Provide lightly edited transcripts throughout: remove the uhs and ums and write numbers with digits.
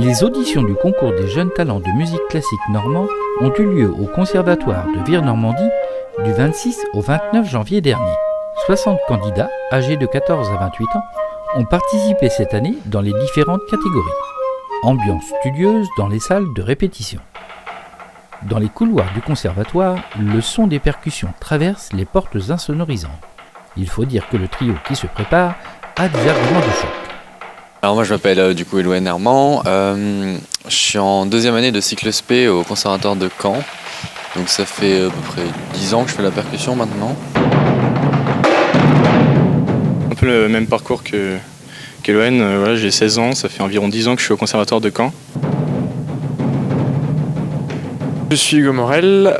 Les auditions du concours des jeunes talents de musique classique normand ont eu lieu au Conservatoire de Vire-Normandie du 26 au 29 janvier dernier. 60 candidats, âgés de 14 à 28 ans, ont participé cette année dans les différentes catégories. Ambiance studieuse dans les salles de répétition. Dans les couloirs du conservatoire, le son des percussions traverse les portes insonorisantes. Il faut dire que le trio qui se prépare a des arguments de choc. Alors moi je m'appelle Elouen Herman, je suis en deuxième année de cycle spé au conservatoire de Caen. Donc ça fait à peu près 10 ans que je fais la percussion maintenant. Un peu le même parcours qu'Elouen, voilà, j'ai 16 ans, ça fait environ 10 ans que je suis au conservatoire de Caen. Je suis Hugo Morel,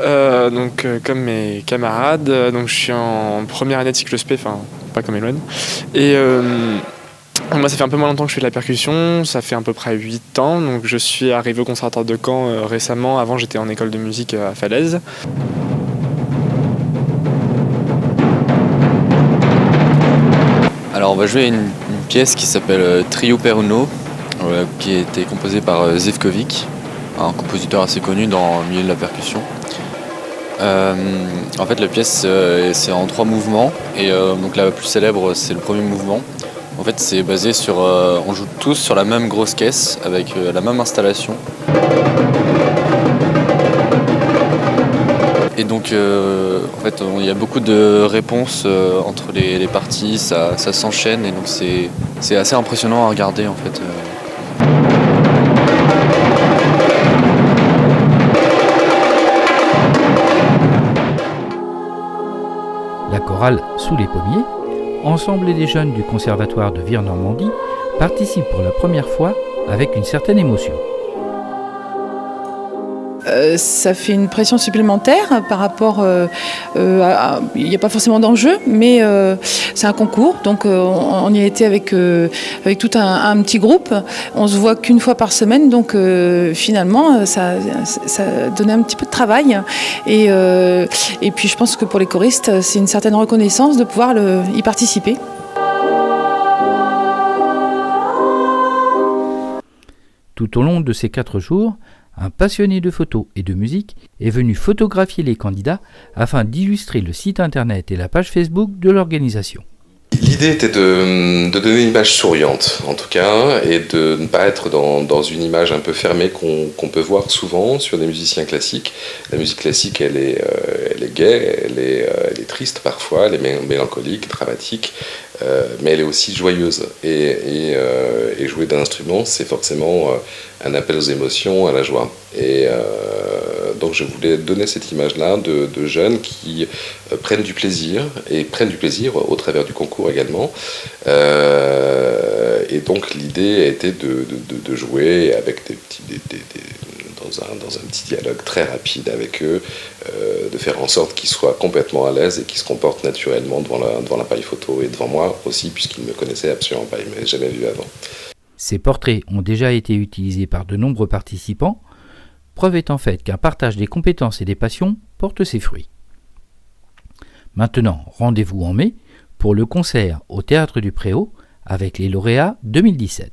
comme mes camarades, donc je suis en première année de cycle spé, enfin pas comme Elouen. Et moi ça fait un peu moins longtemps que je fais de la percussion, ça fait à peu près 8 ans, donc je suis arrivé au conservatoire de Caen récemment, avant j'étais en école de musique à Falaise. Alors on va jouer une pièce qui s'appelle Trio per Uno, qui a été composée par Zivkovic, un compositeur assez connu dans le milieu de la percussion. En fait la pièce c'est en 3 mouvements et donc la plus célèbre c'est le premier mouvement. En fait c'est basé sur, on joue tous sur la même grosse caisse avec la même installation. Et donc en fait il y a beaucoup de réponses entre les parties, ça s'enchaîne et donc c'est assez impressionnant à regarder en fait. La chorale Sous les pommiers, ensemble des jeunes du conservatoire de Vire-Normandie, participe pour la première fois avec une certaine émotion. Ça fait une pression supplémentaire par rapport il n'y a pas forcément d'enjeu, mais c'est un concours, donc on y a été avec tout un petit groupe. On se voit qu'une fois par semaine, donc finalement ça donnait un petit peu de travail et puis je pense que pour les choristes c'est une certaine reconnaissance de pouvoir y participer. Tout au long de ces 4 jours, un passionné de photos et de musique est venu photographier les candidats afin d'illustrer le site internet et la page Facebook de l'organisation. L'idée était de donner une image souriante, en tout cas, et de ne pas être dans une image un peu fermée qu'on peut voir souvent sur des musiciens classiques. La musique classique, elle est gaie, elle est triste parfois, elle est mélancolique, dramatique, mais elle est aussi joyeuse. Et jouer d'un instrument, c'est forcément un appel aux émotions, à la joie. Et donc je voulais donner cette image-là de jeunes qui prennent du plaisir, et prennent du plaisir au travers du concours également. Et donc l'idée a été de jouer avec dans un petit dialogue très rapide avec eux, de faire en sorte qu'ils soient complètement à l'aise et qu'ils se comportent naturellement devant l'appareil photo et devant moi aussi, puisqu'ils ne me connaissaient absolument pas, ils ne m'avaient jamais vu avant. Ces portraits ont déjà été utilisés par de nombreux participants, preuve étant faite qu'un partage des compétences et des passions porte ses fruits. Maintenant, rendez-vous en mai pour le concert au Théâtre du Préau avec les lauréats 2017.